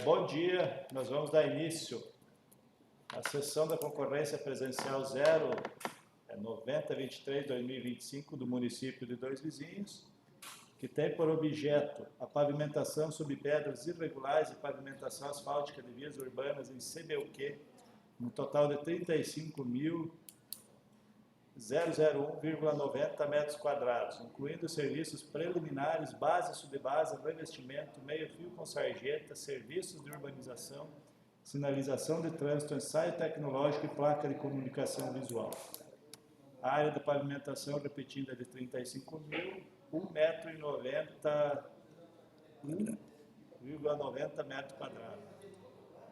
Bom dia, nós vamos dar início à sessão da concorrência presencial 9023-2025 do município de Dois Vizinhos, que tem por objeto a pavimentação sob pedras irregulares e pavimentação asfáltica de vias urbanas em CBUQ, no total de 35.001,90 metros quadrados, incluindo serviços preliminares, base, subbase, revestimento, meio-fio com sarjeta, serviços de urbanização, sinalização de trânsito, ensaio tecnológico e placa de comunicação visual. A área de pavimentação, repetindo, é de 35.001,90 metros quadrados.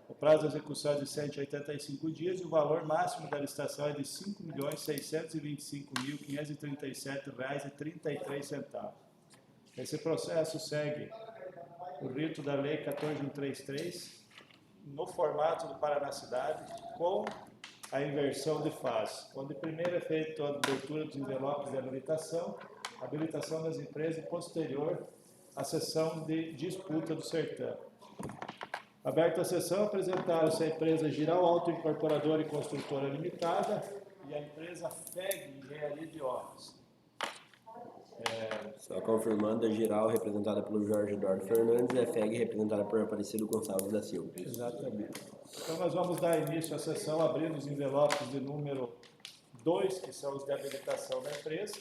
O prazo de execução é de 185 dias e o valor máximo da licitação é de R$ 5.625.537,33. Esse processo segue o rito da Lei 14.133, no formato do Paraná Cidade, com a inversão de fase, onde primeiro é feita a abertura dos envelopes de habilitação das empresas e posterior a sessão de disputa do certame. Aberta a sessão, apresentaram-se a empresa Giral Autoincorporadora e Construtora Limitada e a empresa FEG Engenharia de Obras. Só confirmando, a Giral representada pelo Jorge Eduardo Fernandes e a FEG representada por Aparecido Gonçalves da Silva. Exatamente. Então nós vamos dar início à sessão abrindo os envelopes de número 2, que são os de habilitação da empresa.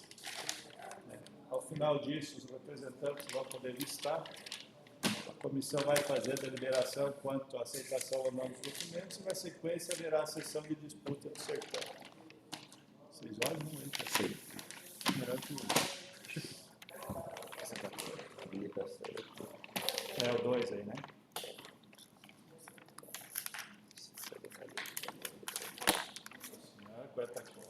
Ao final disso, os representantes vão poder listar. A comissão vai fazer a deliberação quanto à aceitação ou não dos documentos e, na sequência, haverá a sessão de disputa do certame. Vocês olham muito assim. Melhor que o é o 2 aí, né? Senhora, quarta cor.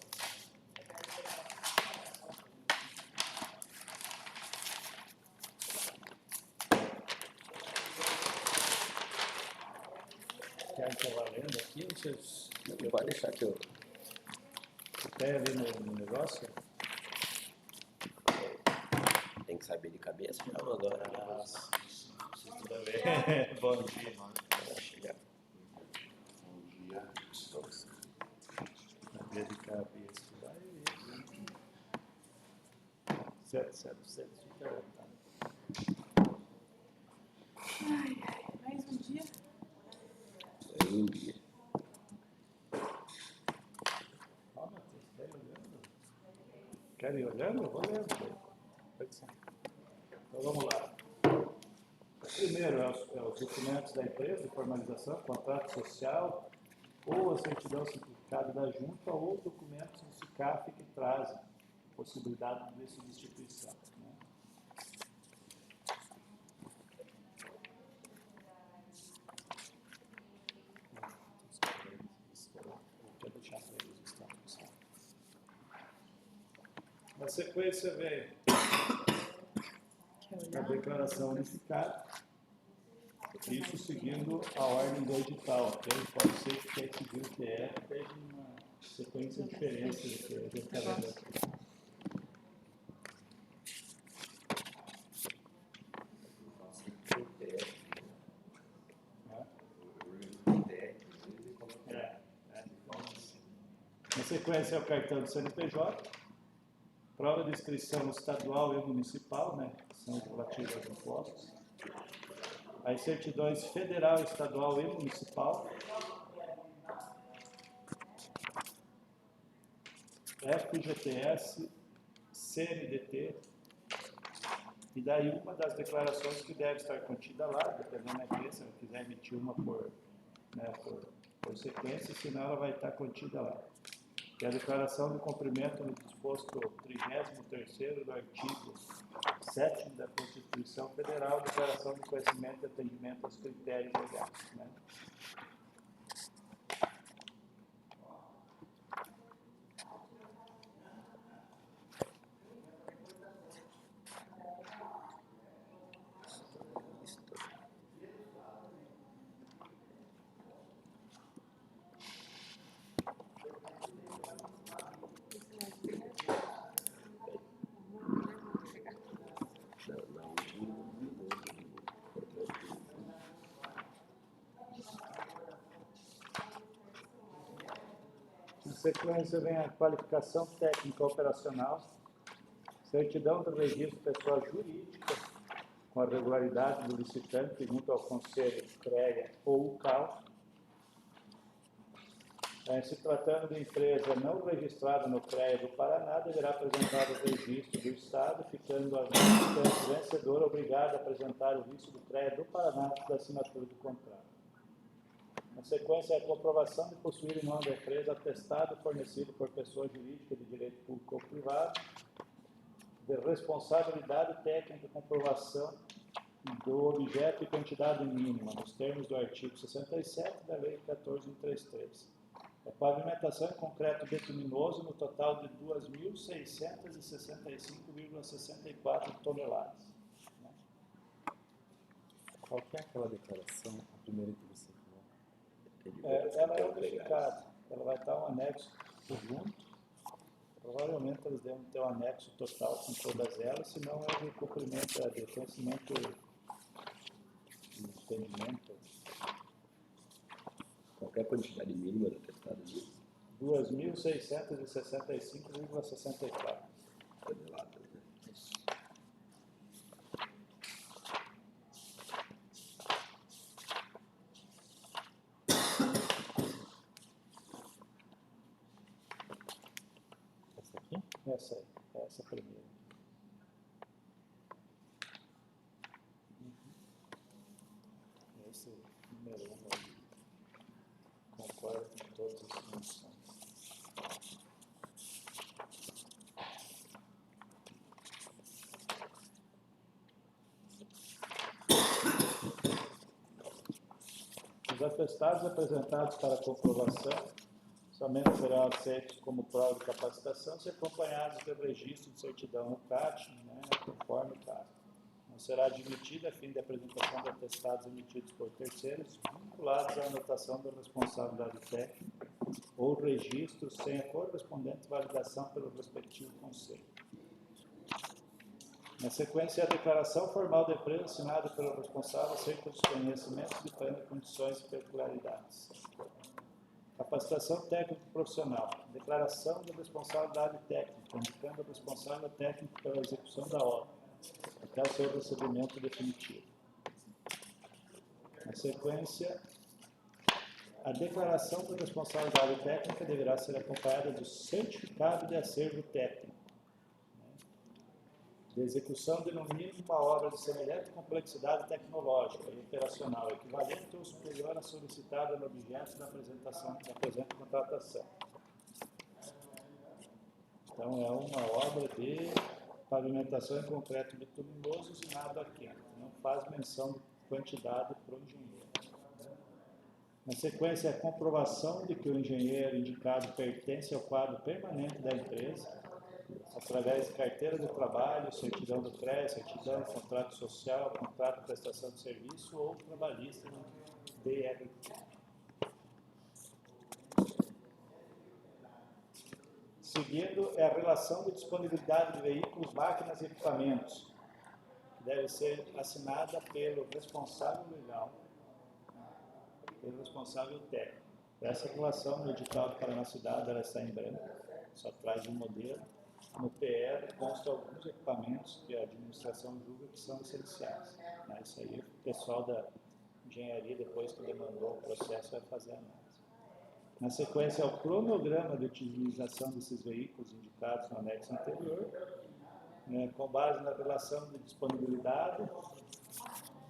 Querem que eu vá lendo aqui? Vocês... Pode deixar que eu... Tem ali no negócio? Tem que saber de cabeça já agora. Tudo bem. Bom dia. Chegar. Bom dia. Saber de cabeça. Vai. Certo. Fica à vontade. Mais um dia. Um dia. Ó, Matheus, quer ir olhando? Quer ir olhando? Eu vou lendo. Então vamos lá. Primeiro é os documentos da empresa de formalização, contrato social, ou a certidão simplificada da junta, ou documentos do SICAF que trazem possibilidade de substituição. Né? Vou deixar para eles o status. Na sequência vem a declaração unificada, isso seguindo a ordem do edital. Pode ser que quem seguiu o TF teve uma sequência diferente do que a gente está vendo aqui. Na sequência é o cartão do CNPJ, prova de inscrição estadual e municipal, né, que são relativas aos impostos, as certidões federal, estadual e municipal, FGTS, CNDT, e daí uma das declarações que deve estar contida lá, dependendo da empresa, se ela quiser emitir uma por sequência, senão ela vai estar contida lá. Que é a declaração de cumprimento no disposto 33º do artigo 7º da Constituição Federal, declaração de conhecimento e atendimento aos critérios legais. Né? sequência vem a qualificação técnica operacional, certidão do registro pessoal jurídica, com a regularidade do licitante junto ao Conselho CREA ou CAL. Se tratando de empresa não registrada no CREA do Paraná, deverá apresentar o registro do Estado, ficando a vencedora obrigada a apresentar o visto do CREA do Paraná da assinatura do contrato. Na sequência, a comprovação de possuir em nome da empresa atestado fornecido por pessoa jurídica de direito público ou privado, de responsabilidade técnica, comprovação do objeto e quantidade mínima, nos termos do artigo 67 da Lei 14.133. A pavimentação em concreto bituminoso no total de 2.665,64 toneladas. Qual que é aquela declaração, a primeira que você falou? Ela é unificada, ela vai estar um anexo junto. Provavelmente eles devem ter um anexo total com todas elas, senão é de cumprimento, é de conhecimento e entendimento. Qualquer quantidade mínima do atestado de 2.665,64 toneladas, né? Essa aqui? Essa aí, essa primeira. Esse número 1 aí. Concordo com todas as condições. Os atestados apresentados para comprovação somente serão aceitos como prova de capacitação se acompanhados do registro de certidão no CAT, conforme o caso. Não será admitida a fim de apresentação de atestados emitidos por terceiros vinculados à anotação da responsabilidade técnica ou registro sem a correspondente validação pelo respectivo conselho. Na sequência, a declaração formal da empresa assinada pelo responsável acerca dos conhecimentos de plano de condições e peculiaridades. Capacitação técnico-profissional. Declaração de responsabilidade técnica, indicando o responsável técnico pela execução da obra, até o seu recebimento definitivo. Na sequência, a declaração de responsabilidade técnica deverá ser acompanhada do certificado de acervo técnico, de execução de no mínimo uma obra de semelhante complexidade tecnológica e operacional, equivalente ou superior à solicitada no objeto da apresentação da presente contratação. Então, é uma obra de pavimentação em concreto bituminoso usinado a quente. Não faz menção de quantidade para o engenheiro. Na sequência, a comprovação de que o engenheiro indicado pertence ao quadro permanente da empresa, através de carteira de trabalho, certidão do CREA, certidão, contrato social, contrato de prestação de serviço ou trabalhista no DRT. Seguindo, é a relação de disponibilidade de veículos, máquinas e equipamentos, que deve ser assinada pelo responsável legal, pelo responsável técnico. Essa relação no edital do Paraná Cidade ela está em branco, só traz um modelo. No PR constam alguns equipamentos que a administração julga que são essenciais. Isso aí o pessoal da engenharia, depois que demandou o processo, vai fazer a análise. Na sequência, é o cronograma de utilização desses veículos indicados no anexo anterior, com base na relação de disponibilidade,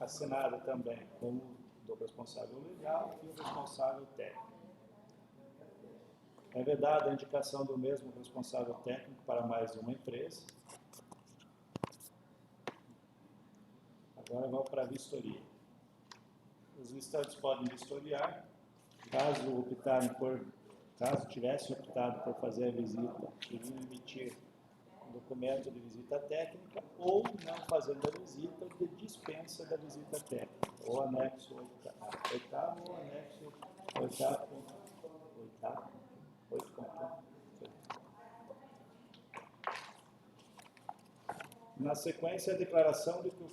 assinada também com o do responsável legal e o responsável técnico. É vedada a indicação do mesmo responsável técnico para mais de uma empresa. Agora vamos para a vistoria. Os visitantes podem vistoriar, caso tivessem optado por fazer a visita, iriam emitir um documento de visita técnica ou não fazendo a visita de dispensa da visita técnica, ou anexo oitavo ou anexo oitavo. Na sequência, a declaração de que o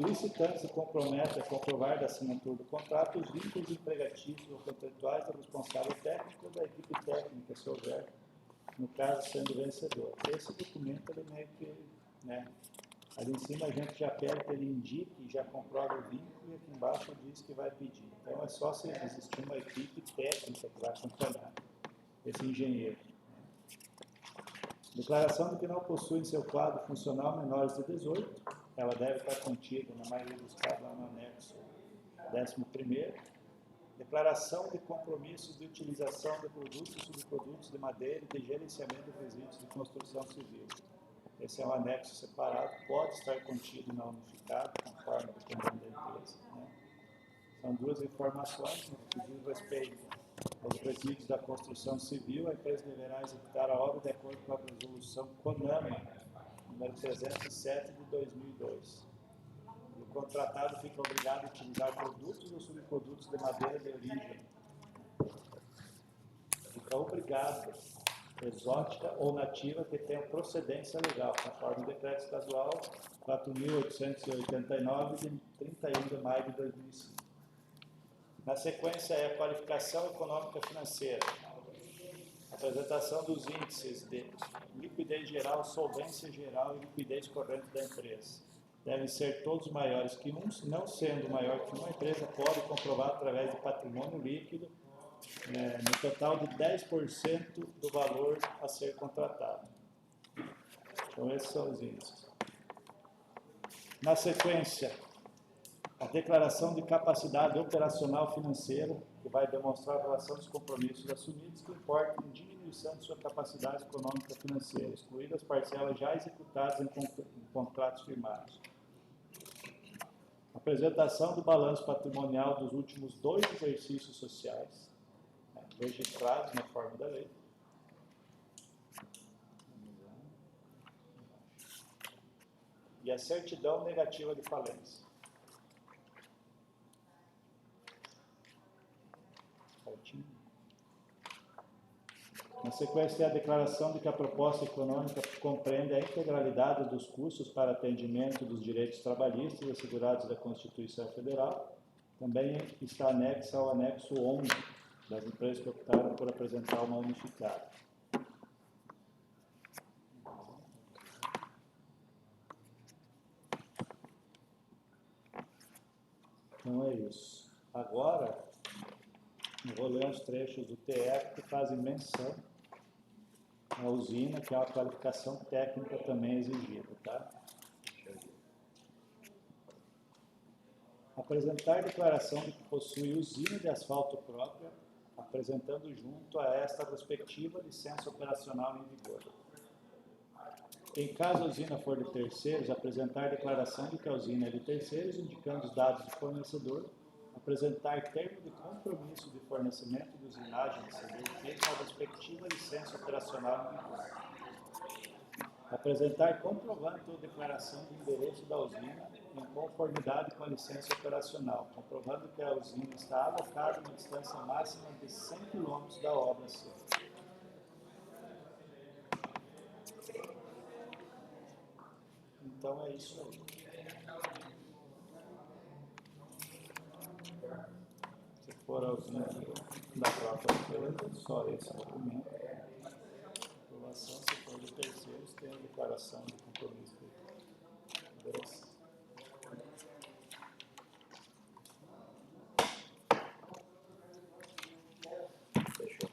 licitante se compromete a comprovar da assinatura do contrato os vínculos empregatícios ou contratuais do responsável técnico ou da equipe técnica, se houver, no caso sendo vencedor. Esse documento, ele meio que, né, ali em cima a gente já pede que ele indique, já comprova o vínculo, e aqui embaixo diz que vai pedir. Então é só se existir uma equipe técnica que vai acompanhar esse engenheiro. Declaração de que não possui em seu quadro funcional menores de 18, ela deve estar contida, na maioria dos casos, lá no anexo 11º. Declaração de compromissos de utilização de produtos e subprodutos de madeira e de gerenciamento de resíduos de construção civil. Esse é um anexo separado, pode estar contido na unificado, conforme dependendo da empresa, né? São duas informações, no que diz respeito aos resíduos da construção civil, a empresa deverá executar a obra de acordo com a resolução CONAMA, número 307 de 2002. E o contratado fica obrigado a utilizar produtos ou subprodutos de madeira de origem. Fica obrigado, exótica ou nativa, que tenham procedência legal, conforme o decreto estadual 4.889, de 31 de maio de 2005. Na sequência é a qualificação econômica financeira, apresentação dos índices de liquidez geral, solvência geral e liquidez corrente da empresa. Devem ser todos maiores que um, não sendo maior que uma, a empresa pode comprovar através de patrimônio líquido, no total de 10% do valor a ser contratado. Então esses são os índices. Na sequência, a declaração de capacidade operacional financeira, que vai demonstrar a relação dos compromissos assumidos que importam em diminuição de sua capacidade econômica financeira, excluídas as parcelas já executadas em contratos firmados. Apresentação do balanço patrimonial dos últimos 2 exercícios sociais, registrados na forma da lei. E a certidão negativa de falência. Na sequência, é a declaração de que a proposta econômica compreende a integralidade dos custos para atendimento dos direitos trabalhistas assegurados da Constituição Federal. Também está anexa ao anexo 11 das empresas que optaram por apresentar uma unificada. Então é isso. Agora, eu vou ler os trechos do TR que fazem menção à usina, que é uma qualificação técnica também exigida, tá? Apresentar declaração de que possui usina de asfalto própria, apresentando junto a esta respectiva licença operacional em vigor. Em caso a usina for de terceiros, apresentar declaração de que a usina é de terceiros, indicando os dados do fornecedor, apresentar termo de compromisso de fornecimento de usinagem de CDT com a respectiva licença operacional em vigor. Apresentar comprovante ou declaração de endereço da usina em conformidade com a licença operacional, comprovando que a usina está alocada em distância máxima de 100 km da obra civil. Então é isso aí. Se for a usina da própria empresa, só esse documento. Aprovação, se for de terceiros, tem a declaração de compromisso de endereço. Fechou.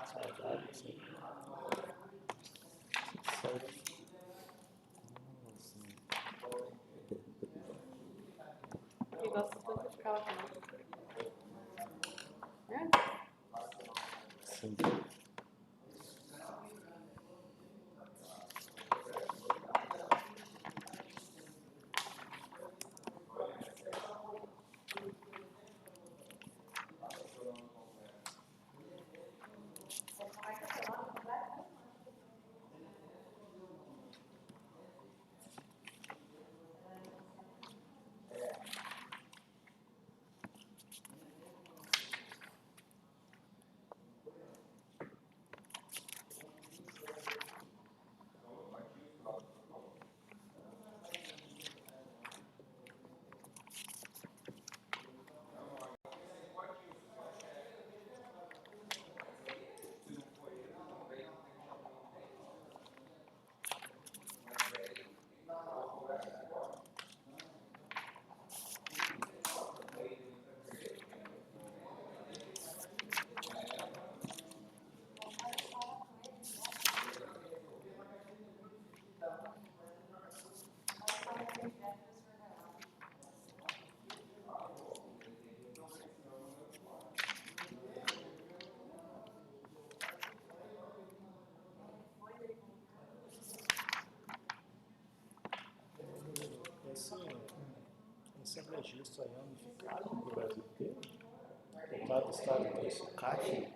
Saudade, sim. Certo. Eu gosto tanto de ficar lá também. Sim. registro aí unificado no Brasil inteiro? Ou cada estado tem isso? CAT,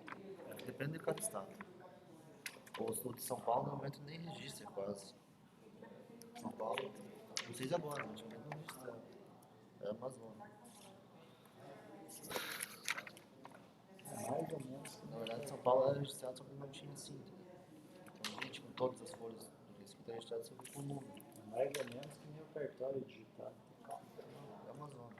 depende de cada estado. O de São Paulo, no momento, nem registra quase. São Paulo, não sei se agora, mas não registra. É Amazônia. Mais ou menos. Na verdade, São Paulo era registrado, só que não tinha síntese. Então, a gente, com todas as folhas do risco, está registrado só com o número. Mais ou menos que nem o cartório digital. É Amazônia.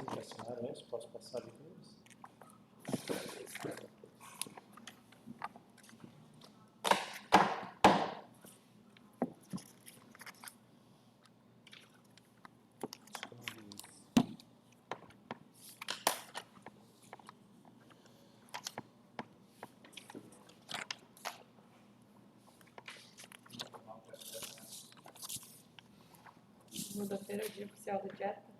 Vocês já assinaram isso? Posso passar de vez? Segunda-feira é o dia oficial da dieta.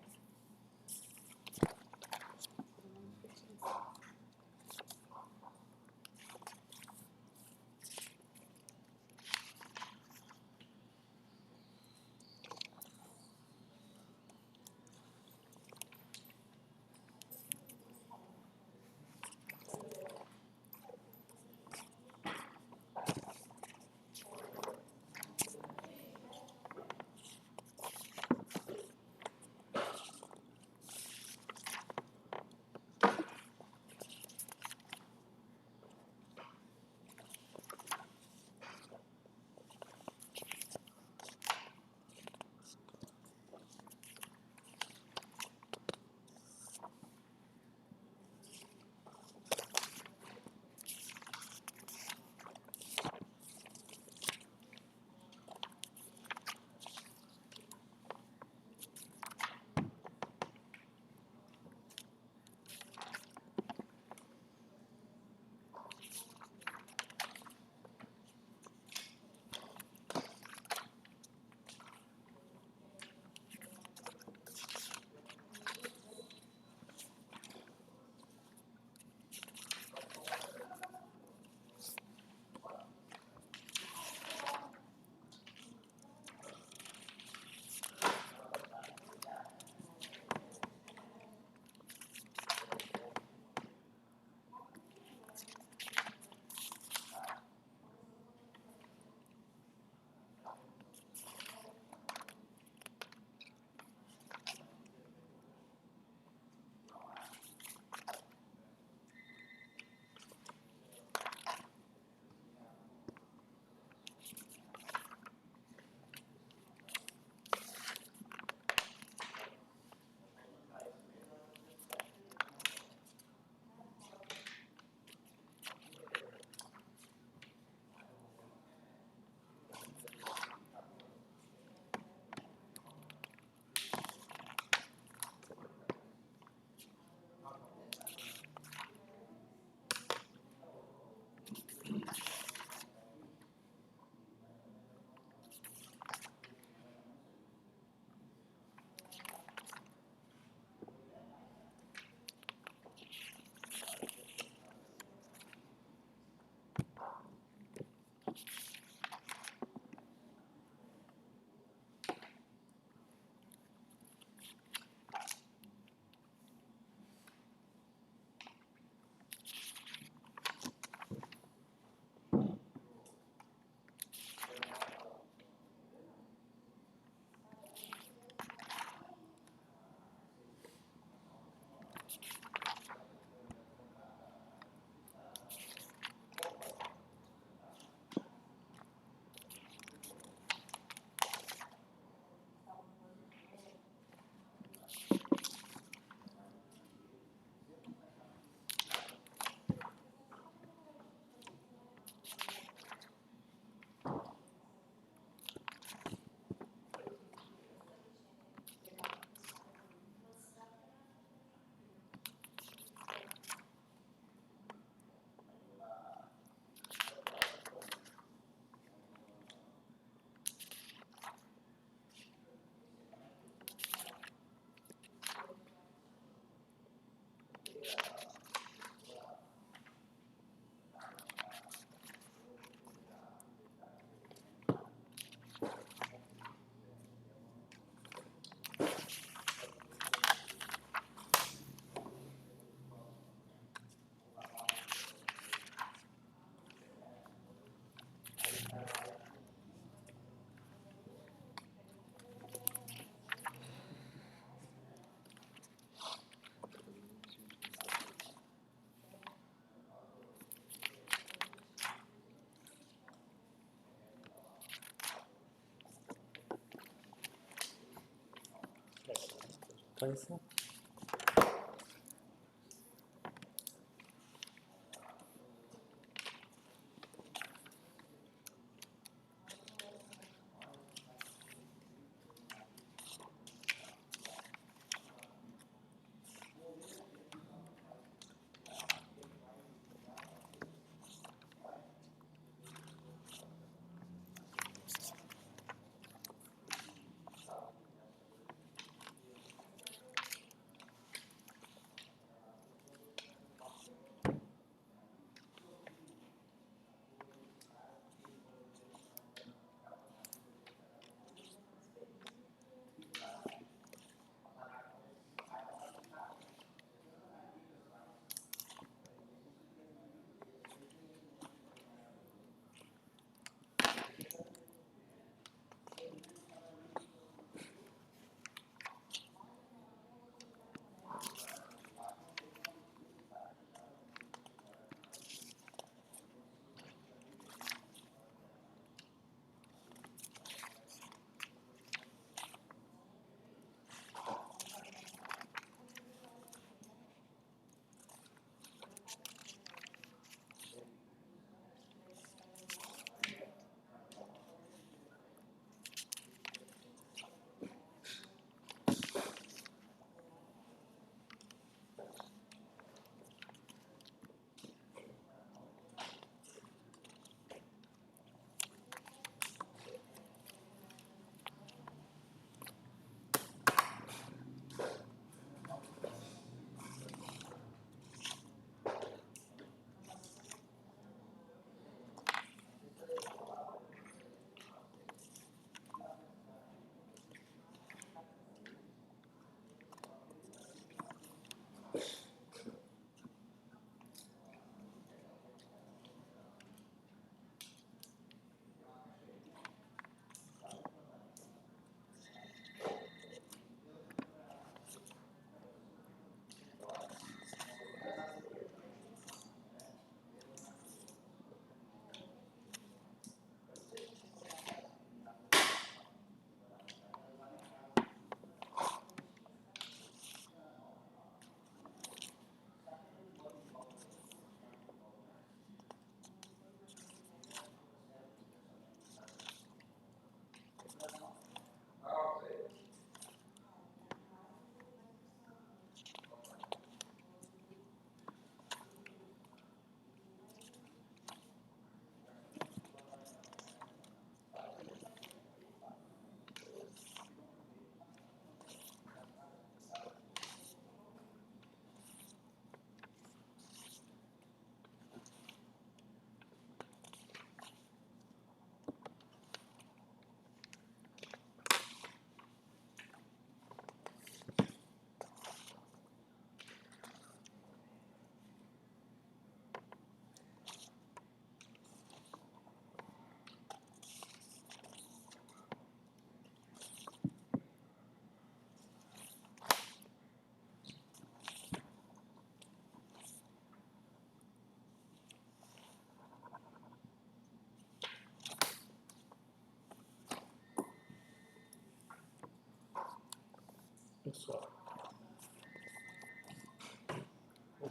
Cansa.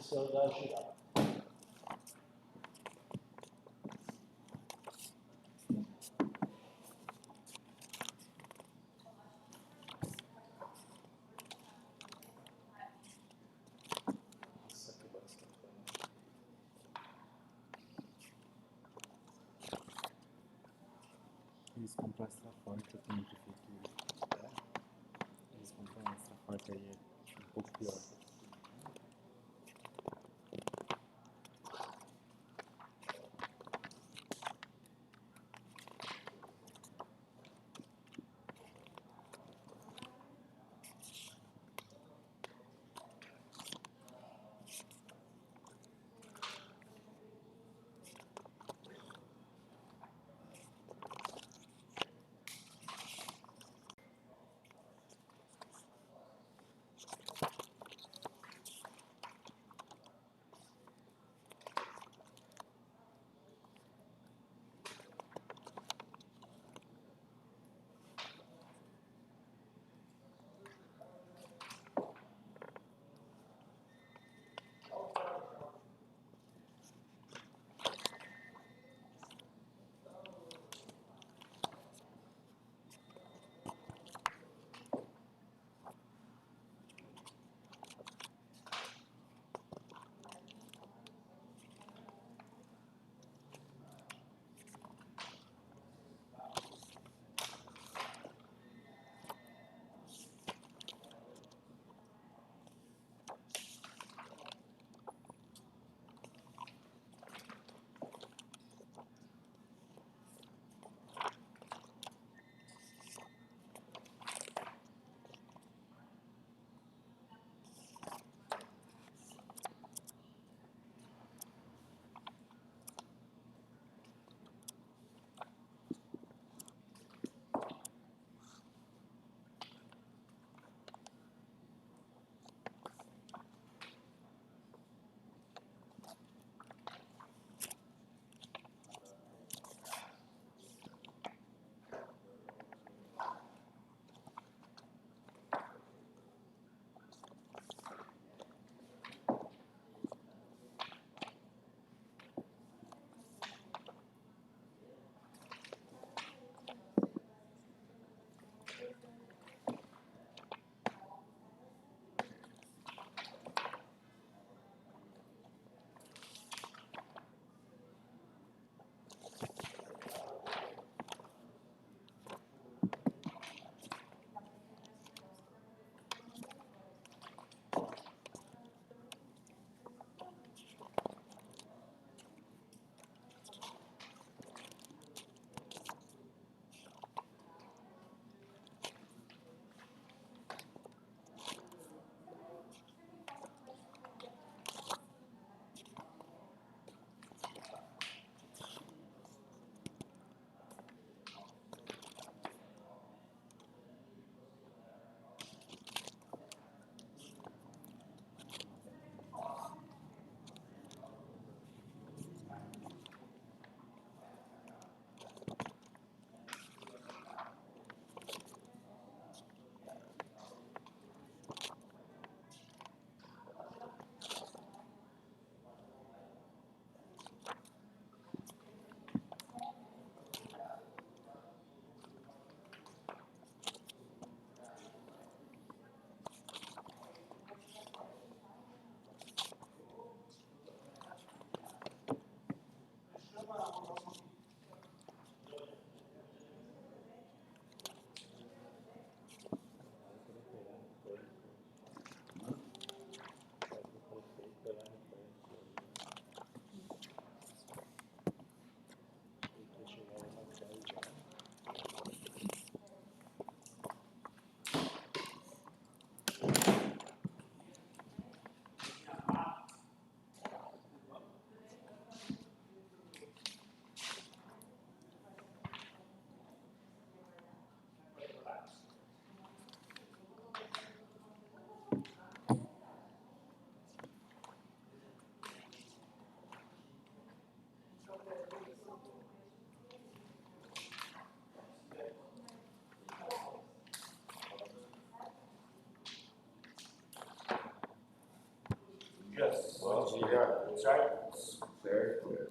posição da girafa. Nossa, que bastante. Eles compram extra forte aqui na prefeitura. Eles compram extra forte aí, é um pouco pior. Adriano? Tudo certo? Certo.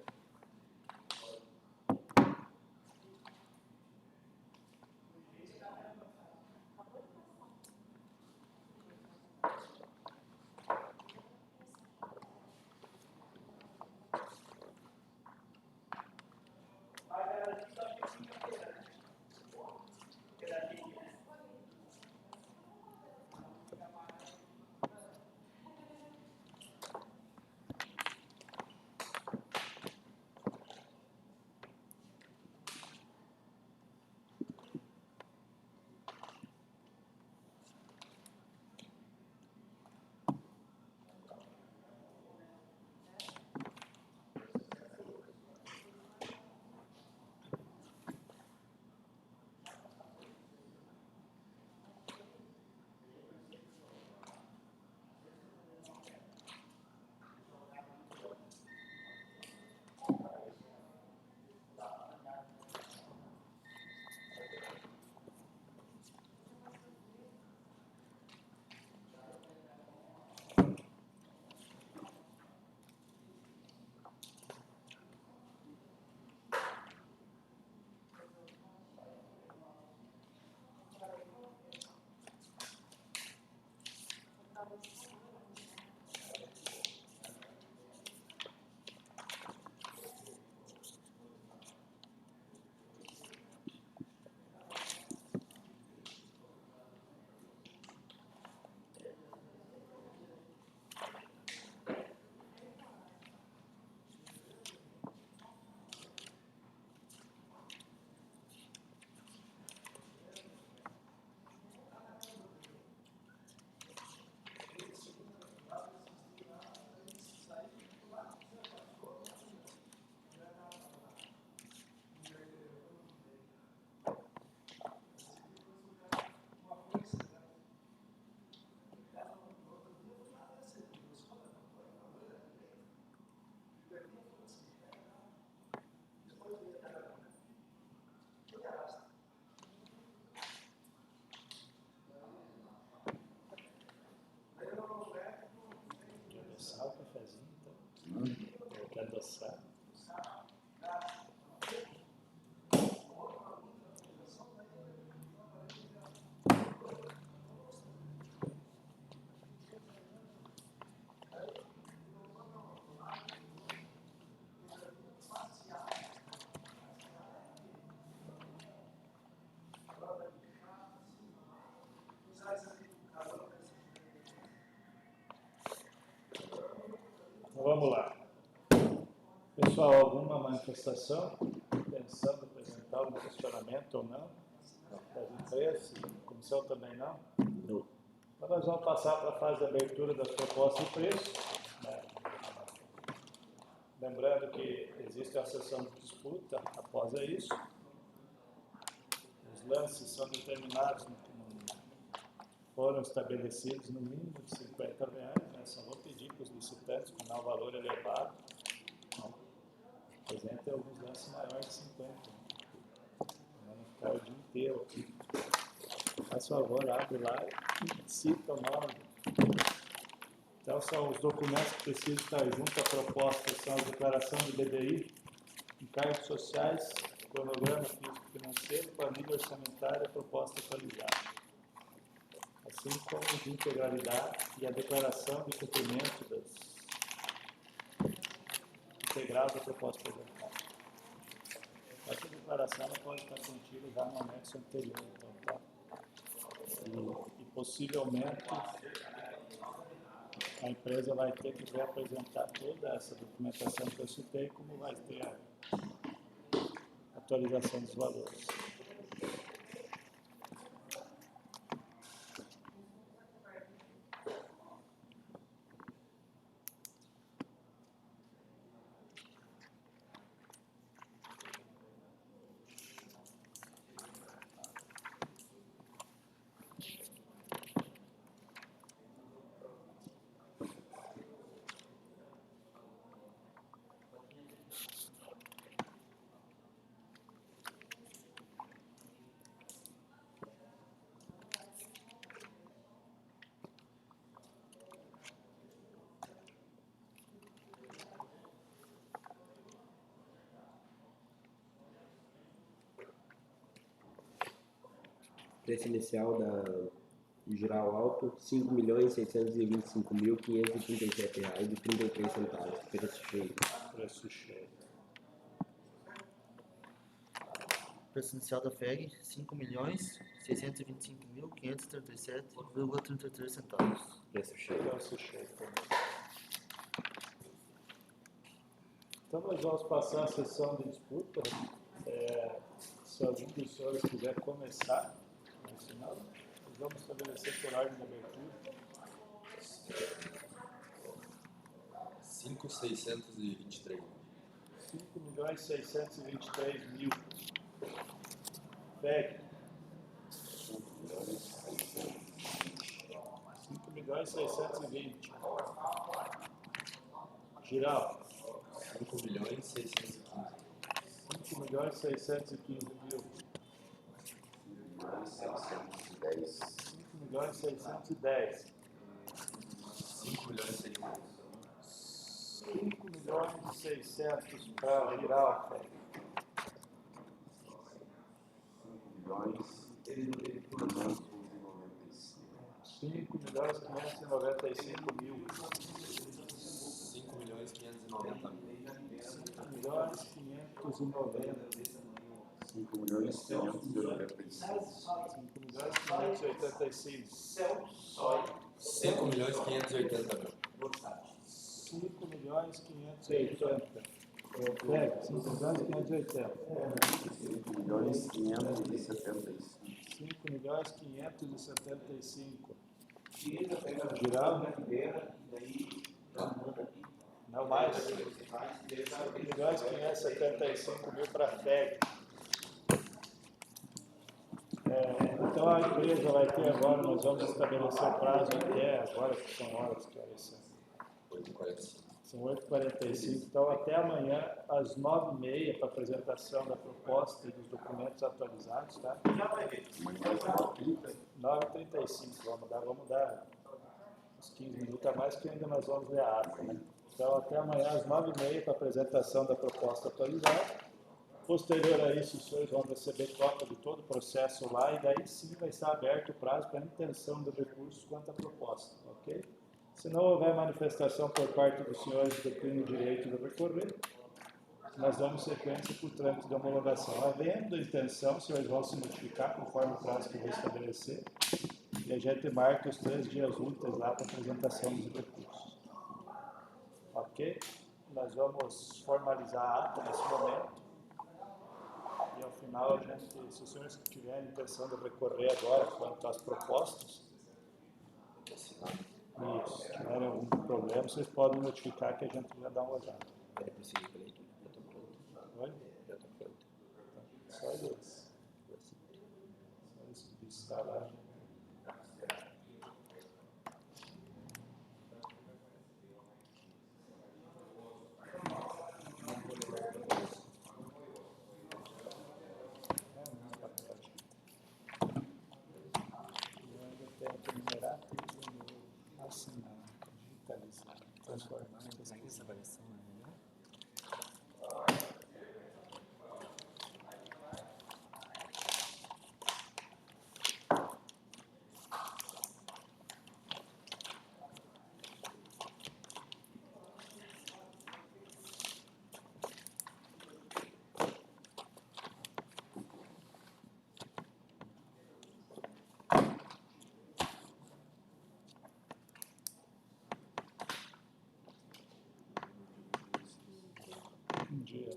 Quer adoçar o cafezinho, então? Quer adoçar? Então vamos lá. Pessoal, alguma manifestação? Pensando em apresentar algum questionamento ou não? Das empresas? Comissão também não? Não. Então nós vamos passar para a fase de abertura das propostas de preço, né? Lembrando que existe a sessão de disputa após isso. Os lances são determinados, foram estabelecidos no mínimo de R$50, né? Só vou pedir para os licitantes, com o valor elevado, apresentem alguns lances maiores de 50. Vamos ficar o dia inteiro aqui. Faz favor, abre lá e cita o nome. Então, são os documentos que precisam estar junto à proposta, são a declaração de BDI, encargos sociais, cronograma físico-financeiro, planilha orçamentária e proposta atualizada. Assim como de integralidade e a declaração de cumprimento integral da proposta apresentada. Essa declaração ela pode estar contida já no anexo anterior, então, tá? E possivelmente a empresa vai ter que apresentar toda essa documentação que eu citei, como vai ter a atualização dos valores. Preço inicial da geral alto, R$ 5.625.537,33. Preço cheio. Preço cheio. Preço inicial da FEG, R$ 5.625.537,33 centavos. Preço cheio. Preço cheio também. Então nós vamos passar a sessão de disputa. Se algum dos senhores quiser começar no final, nós vamos estabelecer por ordem de abertura. 5.623. 5.623.000. PEG. 5.620. Giral. 5.615. 5.615.000. 5.610. 5.600 para giral. 5.595.000. 5.590.000. 5.580.000. 5.580. Pega, 5.580. 5.575. Giral, né? Não mais. 5.575.000 para a FEG. Então a empresa vai ter agora, nós vamos estabelecer o prazo até agora, que são horas que horas são. 8h45. São 8h45, então até amanhã às 9h30 para apresentação da proposta e dos documentos atualizados, tá? 9h35, vamos dar uns 15 minutos a mais, que ainda nós vamos ler a ata, né? Então até amanhã às 9h30 para apresentação da proposta atualizada. Posterior a isso, os senhores vão receber cópia de todo o processo lá e daí sim vai estar aberto o prazo para a intenção do recurso quanto à proposta, ok? Se não houver manifestação por parte dos senhores do crime direito de recorrer, nós damos sequência para o trâmite de homologação. Havendo intenção, os senhores vão se notificar conforme o prazo que eu vou estabelecer e a gente marca os 3 dias úteis lá para a apresentação dos recursos. Ok? Nós vamos formalizar a ata nesse momento. E ao final, a gente, se os senhores tiverem intenção de recorrer agora quanto às propostas, se tiverem algum problema, vocês podem notificar que a gente já dá uma olhada. É preciso para ele. Já estou pronto. Oi? Já estou pronto. Só isso. Só isso que está lá. Assinar, digitalizar, transformar em Essa avaliação é melhor? um dia.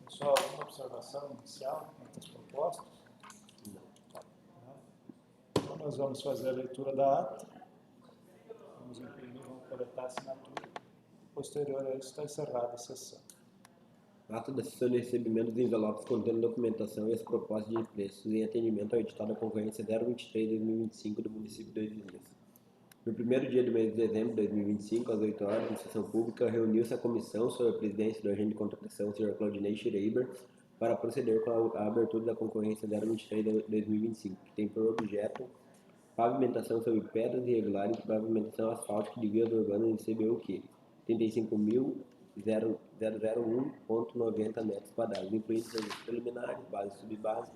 Pessoal, alguma observação inicial quanto às propostas? Não. Então nós vamos fazer a leitura da ata, vamos imprimir, vamos coletar a assinatura. Posterior a isso está encerrada a sessão. Ata da sessão de recebimento dos envelopes contendo documentação e as propostas de preços em atendimento ao edital da concorrência 023/2025 do município de Dois Vizinhos. No primeiro dia do mês de dezembro de 2025, às 8 horas, na sessão pública, reuniu-se a comissão sob a presidência do agente de contratação, Sr. Claudinei Schreiber, para proceder com a abertura da concorrência 023 de 2025, que tem por objeto pavimentação sobre pedras irregulares e pavimentação asfáltica de vias urbanas em CBUQ, 35.001,90 metros quadrados, incluindo serviços preliminares, base e subbase,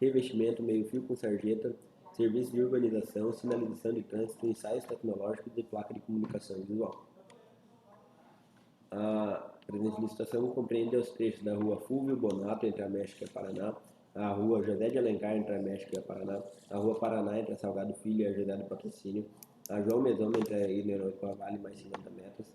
revestimento, meio-fio com sarjeta, serviços de urbanização, sinalização de trânsito, ensaios tecnológicos e placa de comunicação visual. A presente licitação compreende os trechos da rua Fúvio Bonato, entre a México e a Paraná, a rua José de Alencar, entre a México e a Paraná, a rua Paraná, entre a Salgado Filho e a José do Patrocínio, a João Meson, entre a Irineu Cavalli, mais 50 metros,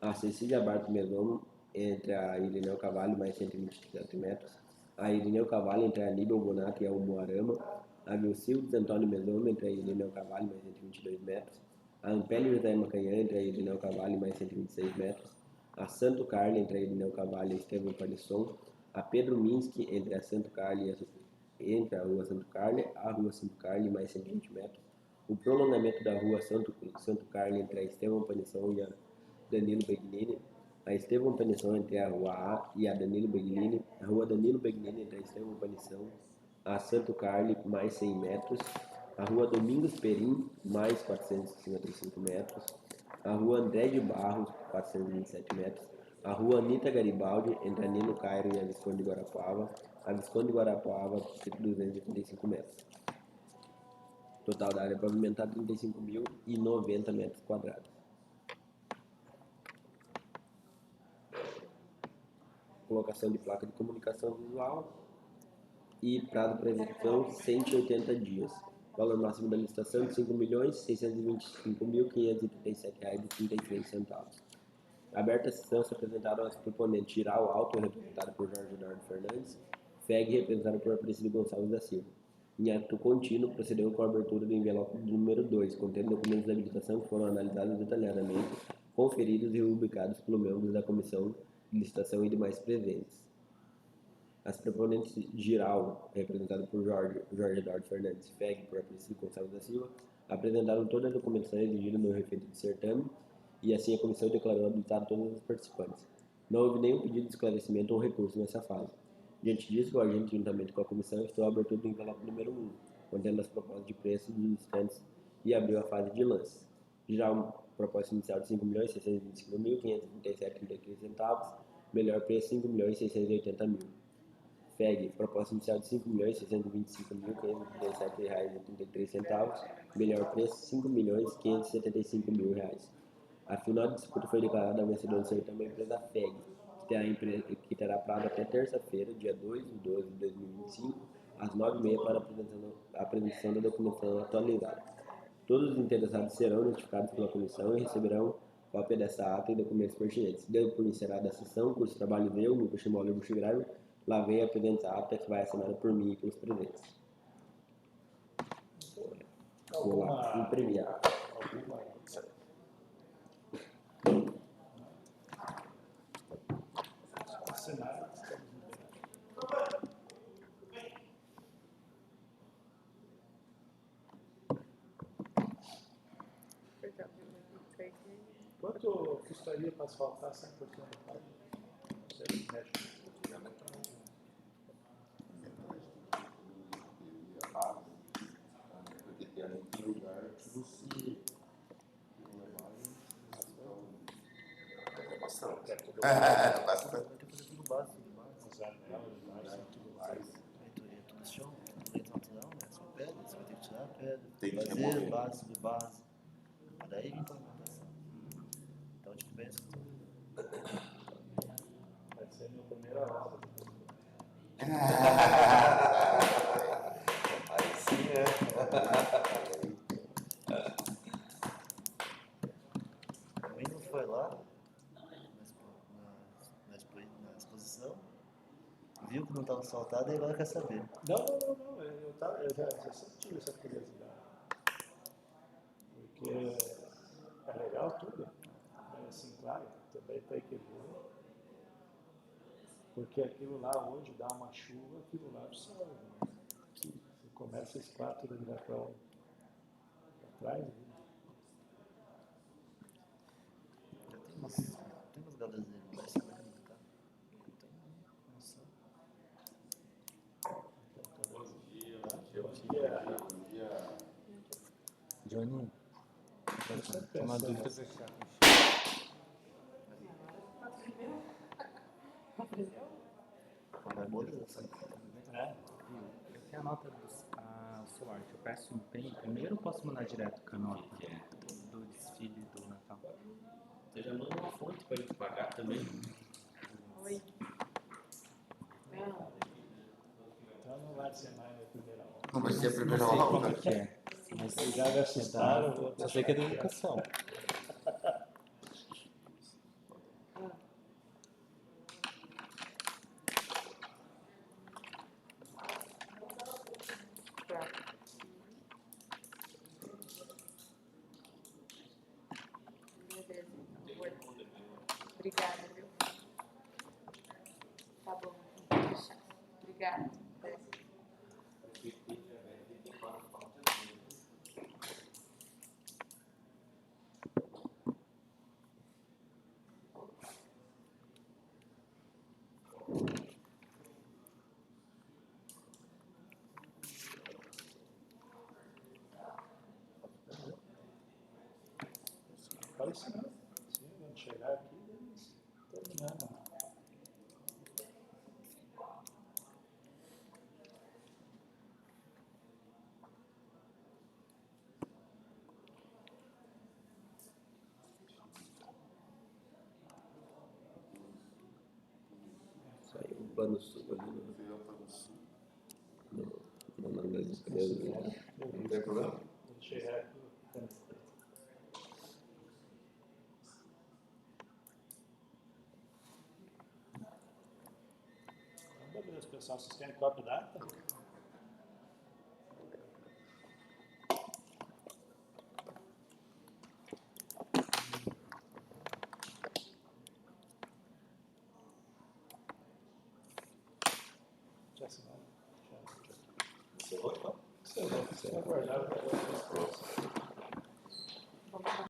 a Cecília Bartos Meson, entre a Irineu Cavalli, mais 127 metros, a Irineu Cavalli, entre a Aníbal Bonato e a Umuarama, a Vilcildes Antônio Meson, entre a Irineu Cavalli, mais 122 metros, a Ampélio José Macanhã, entre a Irineu Cavalli, mais 126 metros, a Santo Carlo, entre a Irineu Cavalli e a Estevão Palisson, a Pedro Minsky, entre a Santo Carlo e entre a Rua Santo Carlo, a Rua Santo Carlo, mais 120 metros, o prolongamento da Rua Santo Carlo, entre a Estevão Palisson e a Danilo Begnini, a Estevão Palisson, entre a Rua A e a Danilo Begnini, a Rua Danilo Begnini, entre a Estevão Palisson, a Santo Carlo, mais 100 metros, a Rua Domingos Perim, mais 455 metros, a Rua André de Barros, 427 metros, a Rua Anita Garibaldi, entre a Nino Cairo e a Visconde de Guarapuava, a Visconde de Guarapuava, 235 metros. Total da área pavimentada, 35.090 metros quadrados. Colocação de placa de comunicação visual e prazo para execução 180 dias. Valor máximo da licitação de R$ 5.625.537,33. Aberta a sessão, se apresentaram as proponentes Giral Alto, representado por Jorge Eduardo Fernandes, FEG, representado por Aparecido Gonçalves da Silva. Em ato contínuo, procedeu com a abertura do envelope número 2, contendo documentos de habilitação que foram analisados detalhadamente, conferidos e rubricados pelos membros da comissão de licitação e demais presentes. As proponentes Giral, representado por Jorge Eduardo Fernandes, FEG, por Aparecido Gonçalves da Silva, apresentaram toda a documentação exigida no referente de certame, e assim a comissão declarou habilitado todos os participantes. Não houve nenhum pedido de esclarecimento ou recurso nessa fase. Diante disso, o agente, juntamente com a comissão, estou a abertura do envelope número 1, contendo as propostas de preço dos licitantes e abriu a fase de lance. Geral, proposta inicial de R$ 5.625.537,33, melhor preço R$ 5.680.000. FEG, proposta inicial de R$ 5.625.537,33, melhor preço R$ 5.575.000. A final de disputa foi declarada a vencedora do certame a empresa FEG, que terá prazo até terça-feira, dia 2 de 12 de 2025, às 9h30 para a apresentação da documentação atualizada. Todos os interessados serão notificados pela comissão e receberão cópia dessa ata e documentos pertinentes. Deu por encerrada a sessão, curso de trabalho eu, Lucas Chimol e Buxi Grave, lavei a presente ata que vai assinada por mim e pelos presentes. Vou lá, imprimir a ata. Quanto custaria para asfaltar 100% da página? Você mexe. Vai ter que fazer tudo básico, Os anelos, mais, tudo mais. é tudo chão, leite natural, né? Só pedra, você vai ter que tirar a pedra. Tem que fazer remover. base, subbase. Mas daí vem pavimentação. Então, tipo, pensa tudo. Vai ser a minha primeira obra. Aí sim, né? Também não foi lá na exposição, viu que não estava asfaltado e agora quer saber. Não. Eu já sempre tive essa curiosidade. Porque é legal tudo. Mas assim, claro, também tem que ver. Porque aquilo lá, onde dá uma chuva, aquilo lá absorve. Né? Você começa a escoar tudo ali para trás. Né? Tô na dúvida de fechar. Vai moleza. É. Eu tenho a nota do celular, que eu peço empenho primeiro ou posso mandar direto com a nota do desfile do Natal? Você já manda uma fonte para gente pagar também. Oi. Não. Então não vai ser mais a primeira aula. Não vai ser a primeira Não sei aula. qual que é. Mas Vocês já me assustaram. vou só sei que é da educação. Tá. Beleza, então. Obrigada, viu? Tá bom, vou deixar. Obrigada. Fala isso não. Sim, quando chegar aqui, eles terminamos. Saiu um pano sul ali no nome das empresas. Né? Não tem problema? Quando chegar aqui, então, beleza, pessoal. Vocês querem cópia da ata? Já assinaram? Já. Encerrou então? Você vai guardar para